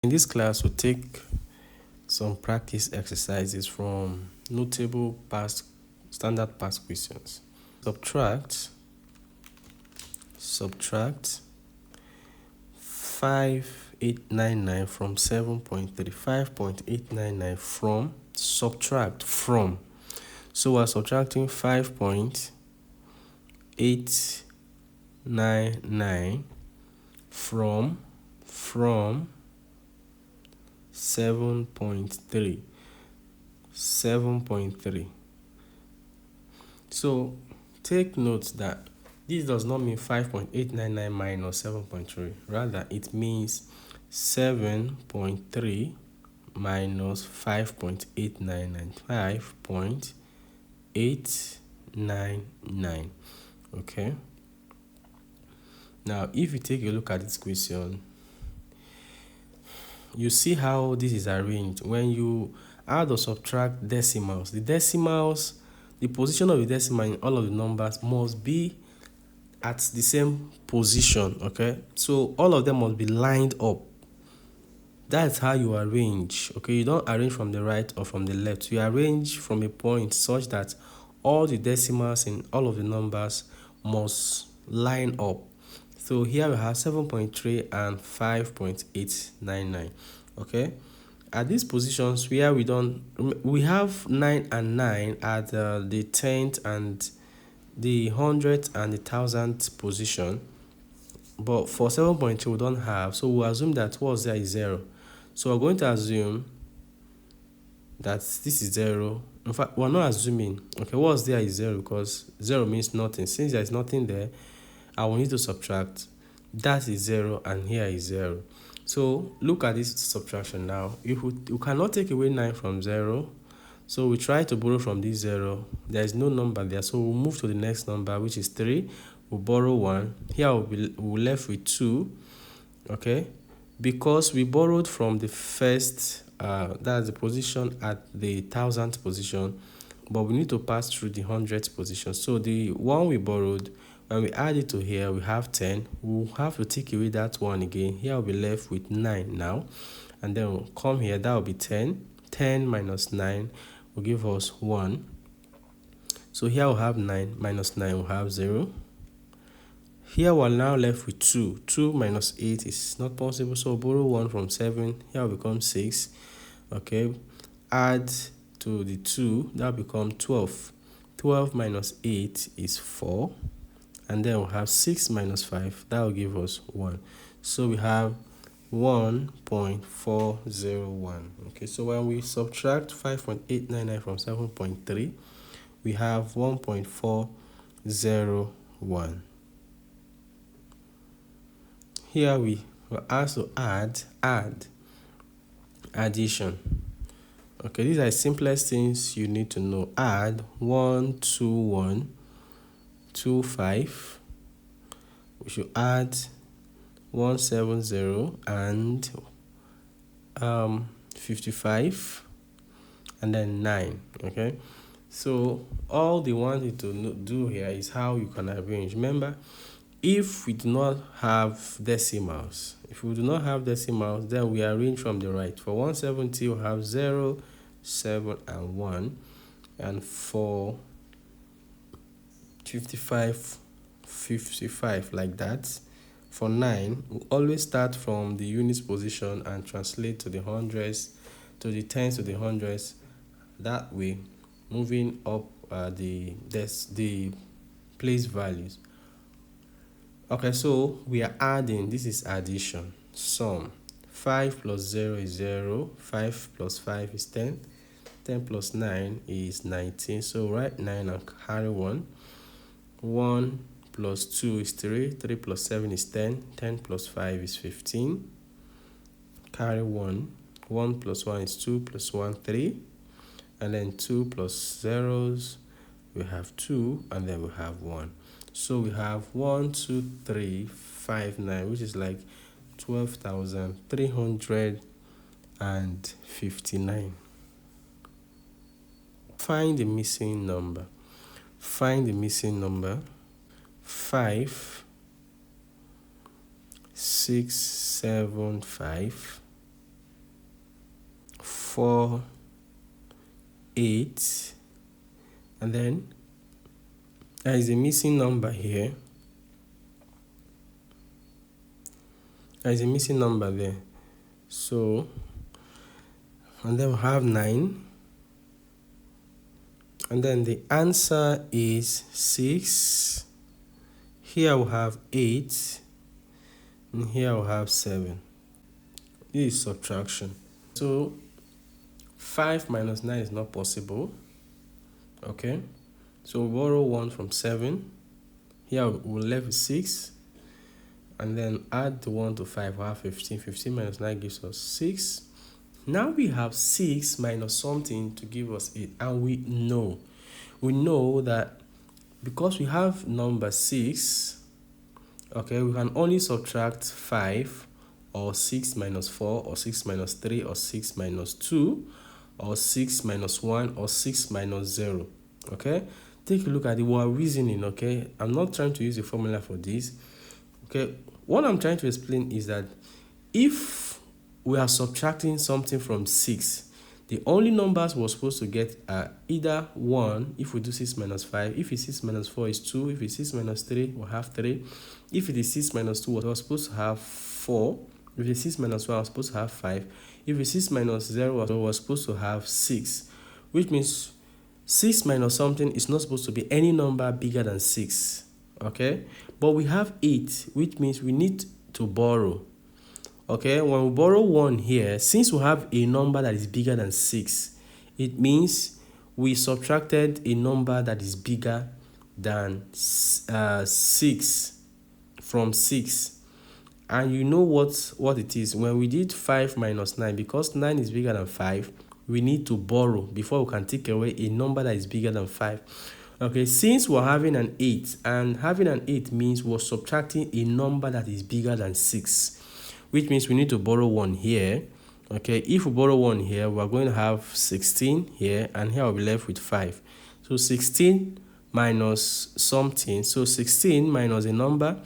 In this class, we'll take some practice exercises from notable past standard past questions. Subtract 5899 from 7.3. 5.899 from subtract from. So we're subtracting 5.899 from 7.3. So take note that this does not mean 5.899 minus 7.3. Rather, it means 7.3 minus 5.899. 5.899. Okay. Now, if you take a look at this question, you see how this is arranged. When you add or subtract decimals, the position of the decimal in all of the numbers must be at the same position. Okay, so all of them must be lined up. That's how you arrange. Okay, you don't arrange from the right or from the left. You arrange from a point such that all the decimals in all of the numbers must line up. So here we have 7.3 and 5.899. Okay, at these positions where we have 9 and 9 at the 10th and the 100th and the 1000th position, but for 7.3 we don't have, so we'll assume that what's there is 0. So we're going to assume that this is 0. In fact, we're not assuming. Okay, what's there is 0 because 0 means nothing. Since there is nothing there, I will need to subtract. That is 0 and here is 0. So look at this subtraction now. If we cannot take away 9 from 0, so we try to borrow from this 0. There is no number there, so we'll move to the next number, which is 3. We'll borrow 1. Here we're left with 2. Okay, because we borrowed from the first, that's the position at the 1000th position, but we need to pass through the 100th position. So the one we borrowed, when we add it to here, we have 10. We'll have to take away that 1 again. Here we'll be left with 9 now. And then we'll come here, that will be 10. 10 minus 9 will give us 1. So here we'll have 9 minus 9 will have 0. Here we're now left with 2. 2 minus 8 is not possible, so borrow 1 from 7. Here will become 6. Okay, add to the 2, that will become 12. 12 minus 8 is 4. And then we'll have 6 minus 5. That will give us 1. So we have 1.401. Okay, so when we subtract 5.899 from 7.3, we have 1.401. Here we will also add addition. Okay, these are the simplest things you need to know. Add 12125. We should add 170 and 55 and then 9. Okay, so all they want you to do here is how you can arrange. Remember, if we do not have decimals, then we arrange from the right. For 170 we have 0, 7 and 1, and for 55 like that. For 9, we always start from the units position and translate to the hundreds, to the tens, to the hundreds. That way, moving up the place values. Okay, so we are adding. This is addition. Sum. 5 plus 0 is 0. 5 plus 5 is 10. 10 plus 9 is 19. So write 9 and carry 1. 1 plus 2 is 3. 3 plus 7 is 10. 10 plus 5 is 15. Carry 1. 1 plus 1 is 2 plus 1, 3. And then 2 plus zeros, we have 2, and then we have 1. So we have 1, 2, 3, 5, 9, which is like 12,359. Find the missing number. 5, 6, 7, 5, 4, 8, and then there is a missing number here. There is a missing number there. So, and then we have 9. And then the answer is 6. Here we have 8. And here we have 7. This is subtraction. So 5 minus 9 is not possible. Okay. So we borrow 1 from 7. Here we're left with 6. And then add the 1 to 5, we have 15. 15 minus 9 gives us 6. Now we have 6 minus something to give us 8. And we know that because we have number 6, okay, we can only subtract 5 or 6 minus 4 or 6 minus 3 or 6 minus 2 or 6 minus 1 or 6 minus 0. Okay, take a look at the word reasoning. Okay, I'm not trying to use a formula for this. Okay, what I'm trying to explain is that if we are subtracting something from 6, the only numbers we're supposed to get are either 1 if we do 6 minus 5. If it's 6 minus 4 is 2. If it's 6 minus 3, we'll have 3. If it is 6 minus 2, we're supposed to have 4. If it's 6 minus 1, we're supposed to have 5. If it's 6 minus 0, we're supposed to have 6. Which means 6 minus something is not supposed to be any number bigger than 6. Okay? But we have 8, which means we need to borrow. Okay, when we borrow 1 here, since we have a number that is bigger than 6, it means we subtracted a number that is bigger than 6 from 6. And you know what it is. When we did 5 minus 9, because 9 is bigger than 5, we need to borrow before we can take away a number that is bigger than 5. Okay, since we're having an 8, and having an 8 means we're subtracting a number that is bigger than 6. Which means we need to borrow 1 here. Okay, if we borrow 1 here, we're going to have 16 here, and here I'll be left with 5. So 16 minus something. So 16 minus a number,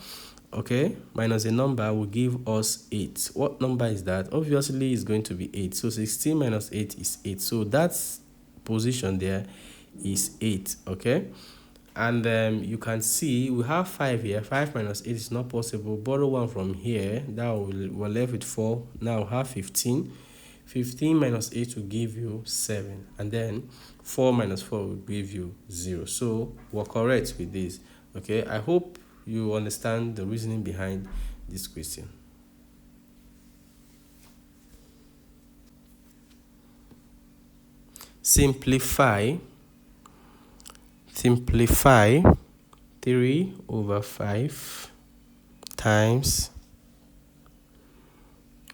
okay, minus a number will give us 8. What number is that? Obviously, it's going to be 8. So 16 minus 8 is 8. So that position there is 8, okay? And you can see we have 5 here. 5 minus 8 is not possible. Borrow 1 from here. Now we're left with 4. Now we have 15. 15 minus 8 will give you 7. And then 4 minus 4 will give you 0. So we're correct with this. Okay, I hope you understand the reasoning behind this question. Simplify 3 over 5 times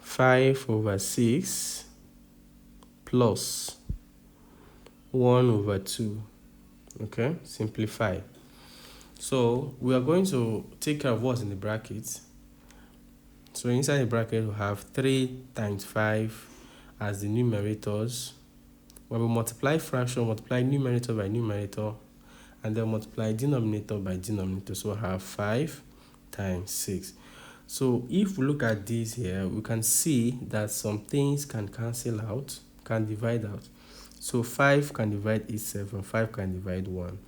5 over 6 plus 1 over 2. Okay, simplify. So we are going to take care of what's in the bracket. So inside the bracket we have 3 times 5 as the numerators. When we multiply fraction, multiply numerator by numerator, and then multiply denominator by denominator. So I have 5 times 6. So if we look at this here, we can see that some things can cancel out, can divide out. So 5 can divide itself, and 5 can divide 1.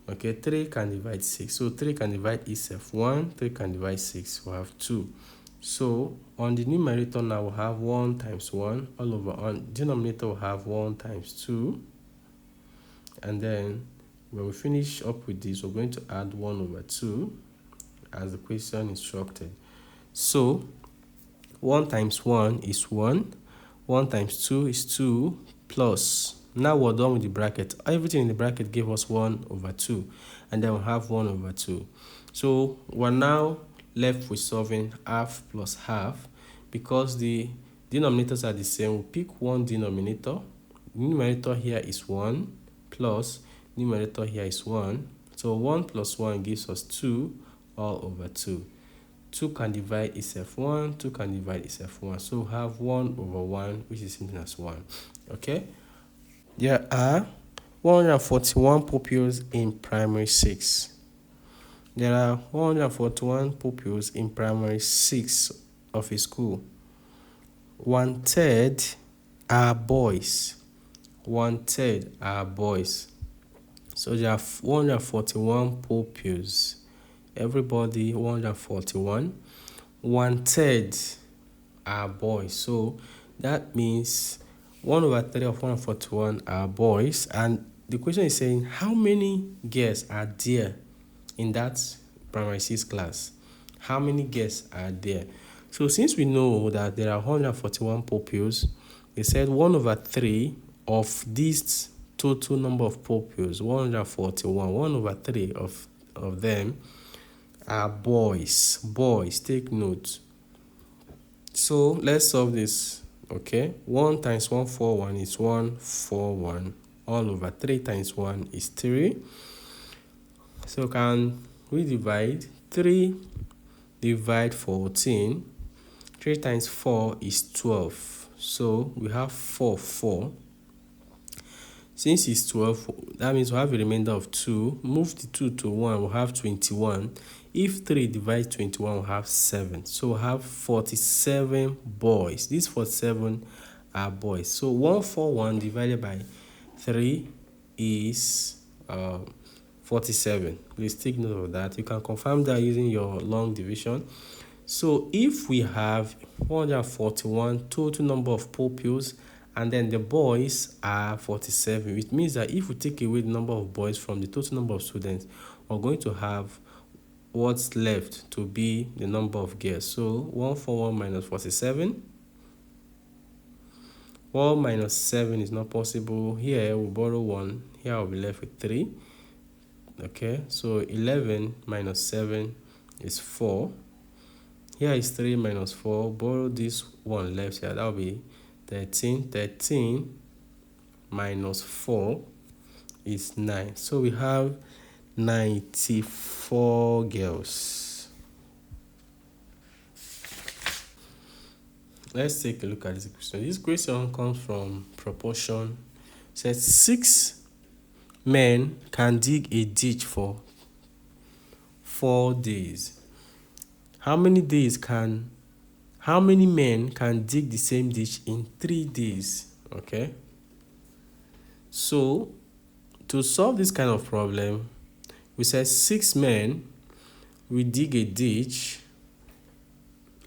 Okay, 3 can divide 6. So 3 can divide itself. 1, 3 can divide 6. We have 2. So on the numerator now we have 1 times 1 all over. On denominator we have 1 times 2. And then when we finish up with this, we're going to add 1 over 2 as the question instructed. So 1 times 1 is 1. 1 times 2 is 2 plus. Now we're done with the bracket. Everything in the bracket gave us 1 over 2. And then we'll have 1 over 2. So we're now left with solving half plus half. Because the denominators are the same, we'll pick one denominator. Numerator here is 1 plus numerator here is 1. So 1 plus 1 gives us 2 all over 2. 2 can divide itself 1. 2 can divide itself 1. So we have 1 over 1, which is something as 1. Okay. There are 141 pupils in primary 6. There are 141 pupils in primary 6 of a school. 1/3 are boys. 1/3 are boys. So there are 141 pupils. Everybody 141. 1/3 are boys. So that means 1/3 of 141 are boys. And the question is saying how many girls are there in that primary 6 class? How many girls are there? So since we know that there are 141 pupils, they said 1/3 of this total number of pupils, 141, 1/3 of them are boys. Boys, take note. So let's solve this. Okay, 1 times 141 is 141. All over 3 times 1 is 3. So can we divide? 3 divide 14. 3 times 4 is 12. So we have 4. Since it's 12, that means we have a remainder of 2. Move the 2 to 1, we'll have 21. If 3 divides 21, we'll have 7. So we'll have 47 boys. These 47 are boys. So 141 divided by 3 is 47. Please take note of that. You can confirm that using your long division. So if we have 141 total number of pupils, and then the boys are 47, which means that if we take away the number of boys from the total number of students, we're going to have what's left to be the number of girls. So 141 minus 47. 1 minus 7 is not possible. Here we'll borrow 1. Here I'll be left with 3. Okay, so 11 minus 7 is 4. Here is 3 minus 4. Borrow this 1 left here. That will be 13. 13 minus 4 is 9. So we have 94 girls. Let's take a look at this question. This question comes from proportion. It says 6 men can dig a ditch for 4 days. How many men can dig the same ditch in 3 days? Okay. So to solve this kind of problem, we said 6 men will dig a ditch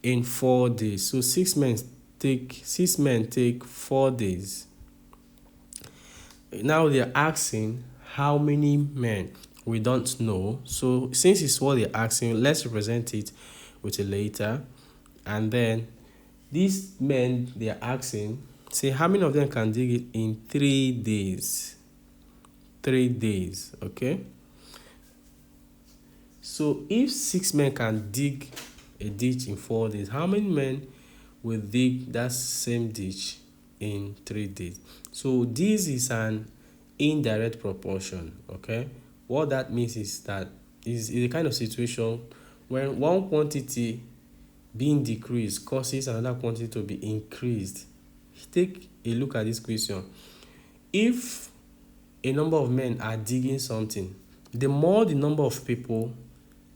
in 4 days. So 6 men take 4 days. Now they're asking how many men. We don't know. So since it's what they're asking, let's represent it with a letter. And then these men they're asking, say how many of them can dig it in 3 days. 3 days, okay? So if 6 men can dig a ditch in 4 days, how many men will dig that same ditch in 3 days? So this is an indirect proportion, okay? What that means is that is a kind of situation when one quantity being decreased causes another quantity to be increased. Take a look at this question. If a number of men are digging something, the more the number of people,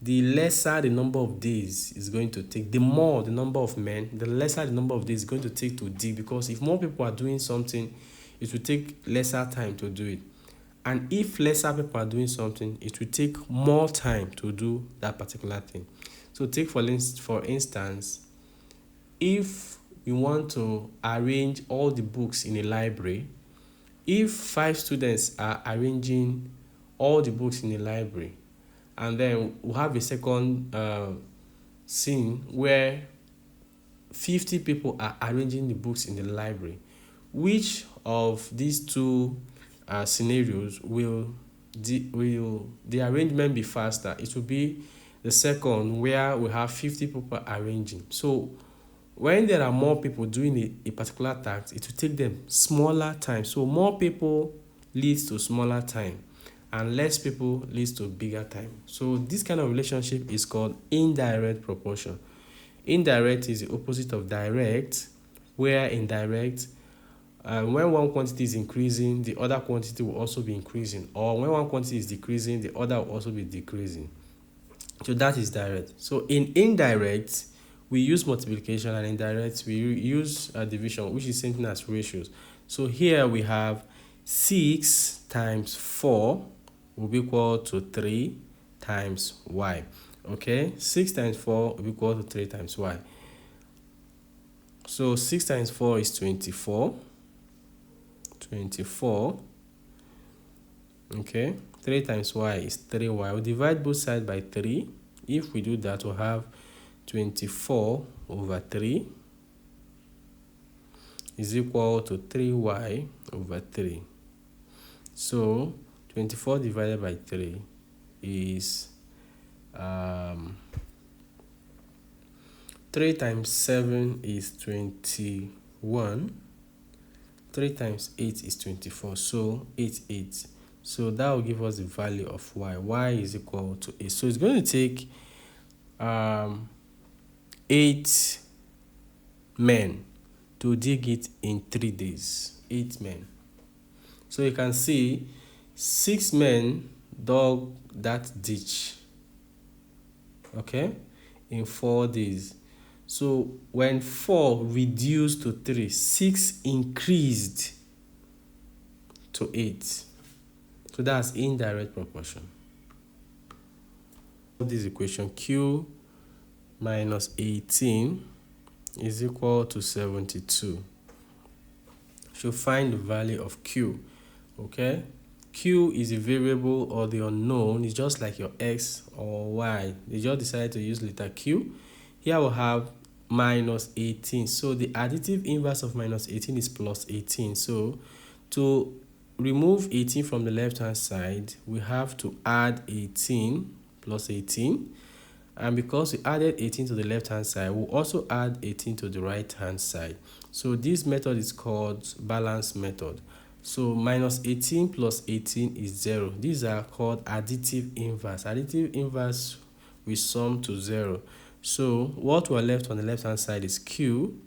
the lesser the number of days is going to take. The more the number of men, the lesser the number of days is going to take to dig, because if more people are doing something, it will take lesser time to do it. And if lesser people are doing something, it will take more time to do that particular thing. So take for instance, if you want to arrange all the books in a library, if 5 students are arranging all the books in a library, and then we'll have a second scene where 50 people are arranging the books in the library, which of these two scenarios will the arrangement be faster? It will be the second, where we have 50 people arranging. So when there are more people doing a particular task, it will take them smaller time. So more people leads to smaller time, and less people leads to bigger time. So this kind of relationship is called indirect proportion. Indirect is the opposite of direct, where indirect, when one quantity is increasing, the other quantity will also be increasing, or when one quantity is decreasing, the other will also be decreasing. So that is direct. So in indirect, we use multiplication, and in direct we use division, which is same thing as ratios. So here we have 6 times 4 will be equal to 3 times y. Okay, 6 times 4 will be equal to 3 times y. So 6 times 4 is 24. 24. Okay, 3 times y is 3y. We'll divide both sides by 3. If we do that, we'll have 24 over 3 is equal to 3y over 3. So 24 divided by 3 is 3 times 7 is 21. 3 times 8 is 24. So 8. So that will give us the value of y. Y is equal to 8. So it's going to take 8 men to dig it in 3 days. 8 men. So you can see 6 men dug that ditch, okay, in 4 days. So when 4 reduced to 3, 6 increased to 8. So that's indirect proportion. This equation, Q minus 18 is equal to 72. So find the value of Q. Okay, Q is a variable or the unknown. It's just like your X or Y. They just decided to use letter Q. Here we'll have minus 18. So the additive inverse of minus 18 is plus 18. So to remove 18 from the left hand side, we have to add 18 plus 18. And because we added 18 to the left hand side, we'll also add 18 to the right hand side. So this method is called balance method. So minus 18 plus 18 is 0. These are called additive inverse. Additive inverse we sum to 0. So what we're left on the left hand side is Q.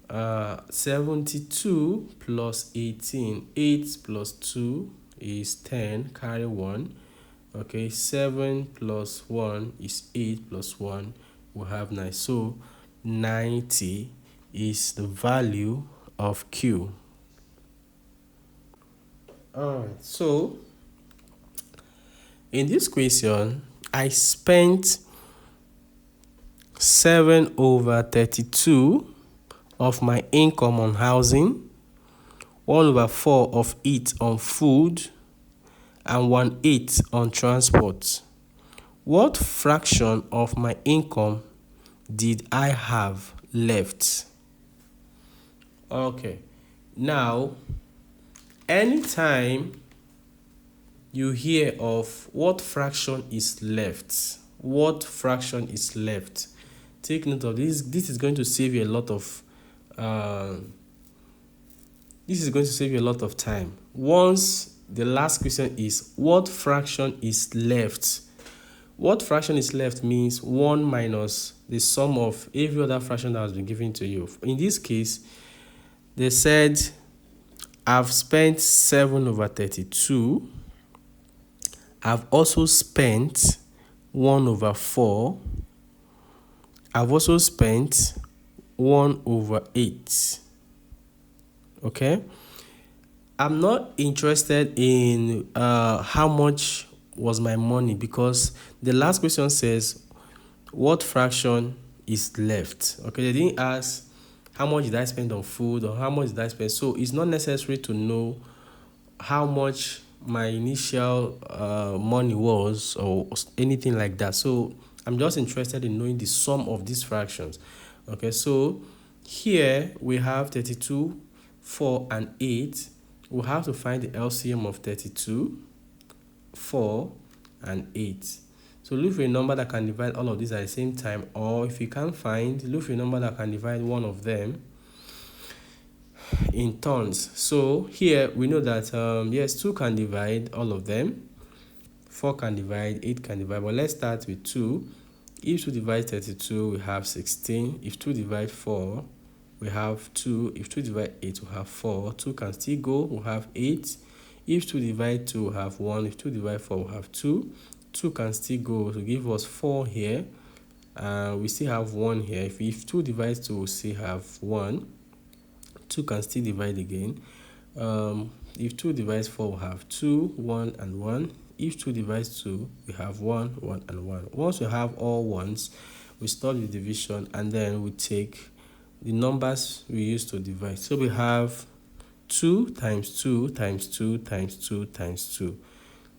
72 plus 18. 8 plus 2 is 10. Carry 1. Okay, 7 plus 1 is 8 plus 1. We have 9. So 90 is the value of Q. Alright, so in this question, I spent 7 over 32 of my income on housing, 1 over 4 of it on food, and 1/8 on transport. What fraction of my income did I have left? Okay, now anytime you hear of what fraction is left, take note of this. This is going to save you a lot of time. Once the last question is what fraction is left? What fraction is left means 1 minus the sum of every other fraction that has been given to you. In this case, they said I've spent 7 over 32. I've also spent 1 over 4. I've also spent 1 over 8. Okay? I'm not interested in how much was my money, because the last question says what fraction is left. Okay, they didn't ask how much did I spend on food or how much did I spend. So it's not necessary to know how much my initial money was or anything like that. So I'm just interested in knowing the sum of these fractions. Okay, so here we have 32, 4, and 8. We'll have to find the LCM of 32, 4, and 8. So look for a number that can divide all of these at the same time, or if you can't find, look for a number that can divide one of them in turns. So here we know that yes, 2 can divide all of them, 4 can divide, 8 can divide, but let's start with 2. If 2 divides 32, we have 16. If 2 divides 4, we have 2. If 2 divides 8, we have 4. 2 can still go, we have 8. If 2 divides 2, we have 1. If 2 divides 4, we have 2. 2 can still go to give us 4 here. We still have 1 here. If 2 divides 2, we still have 1. 2 can still divide again. If 2 divides 4, we have 2, 1, and 1. If 2 divides 2, we have 1, 1, and 1. Once we have all ones, we stop the division and then we take the numbers we used to divide. So we have 2 times 2 times 2 times 2 times 2.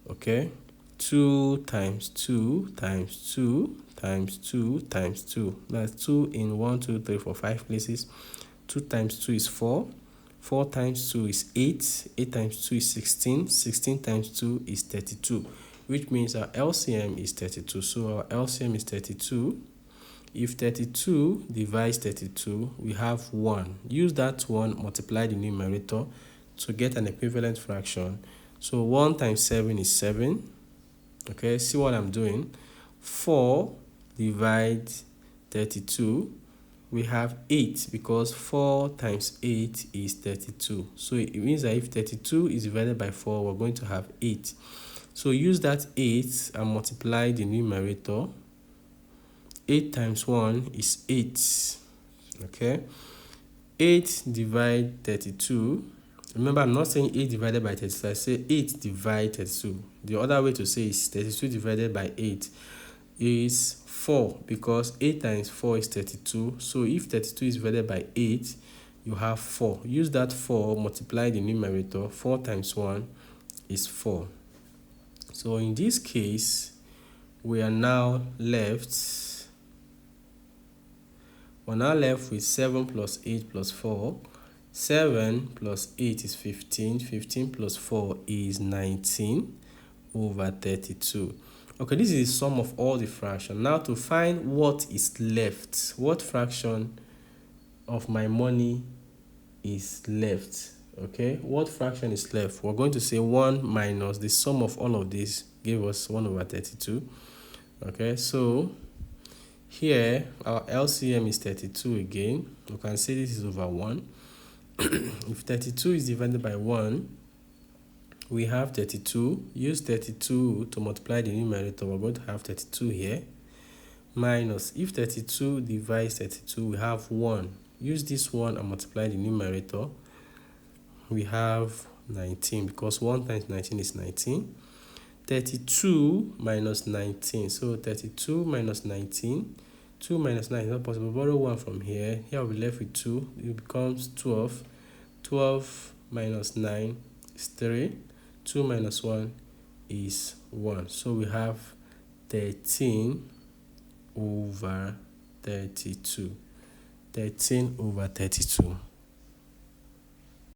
Okay? 2 times 2 times 2 times 2 times 2. That's 2 in 1, 2, 3, 4, 5 places. 2 times 2 is 4. 4 times 2 is 8. 8 times 2 is 16. 16 times 2 is 32, which means our LCM is 32. So our LCM is 32. If 32 divides 32, we have 1. Use that 1, multiply the numerator to get an equivalent fraction. So 1 times 7 is 7. Okay, see what I'm doing? 4 divides 32. We have 8 because 4 times 8 is 32. So it means that if 32 is divided by 4, we're going to have 8. So use that 8 and multiply the numerator. 8 times 1 is 8. Okay? 8 divide 32. Remember, I'm not saying 8 divided by 32. I say 8 divide 32. The other way to say is 32 divided by 8 is 4 because 8 times 4 is 32. So if 32 is divided by 8, you have 4. Use that 4, multiply the numerator. 4 times 1 is 4. So in this case, we are now left with 7 plus 8 plus 4. 7 plus 8 is 15. 15 plus 4 is 19 over 32. Okay, this is the sum of all the fractions. Now to find what is left, what fraction of my money is left, okay? What fraction is left? We're going to say 1 minus the sum of all of this gave us 1 over 32. Okay, so here our LCM is 32 again. You can say this is over 1. If 32 is divided by 1, we have 32. Use 32 to multiply the numerator. We're going to have 32 here. Minus, if 32 divides 32, we have 1. Use this 1 and multiply the numerator. We have 19 because 1 times 19 is 19. 32 minus 19. So 32 minus 19. 2 minus 9 is not possible. Borrow 1 from here. Here we'll be left with 2. It becomes 12. 12 minus 9 is 3. 2 minus 1 is 1. So we have 13 over 32. 13 over 32.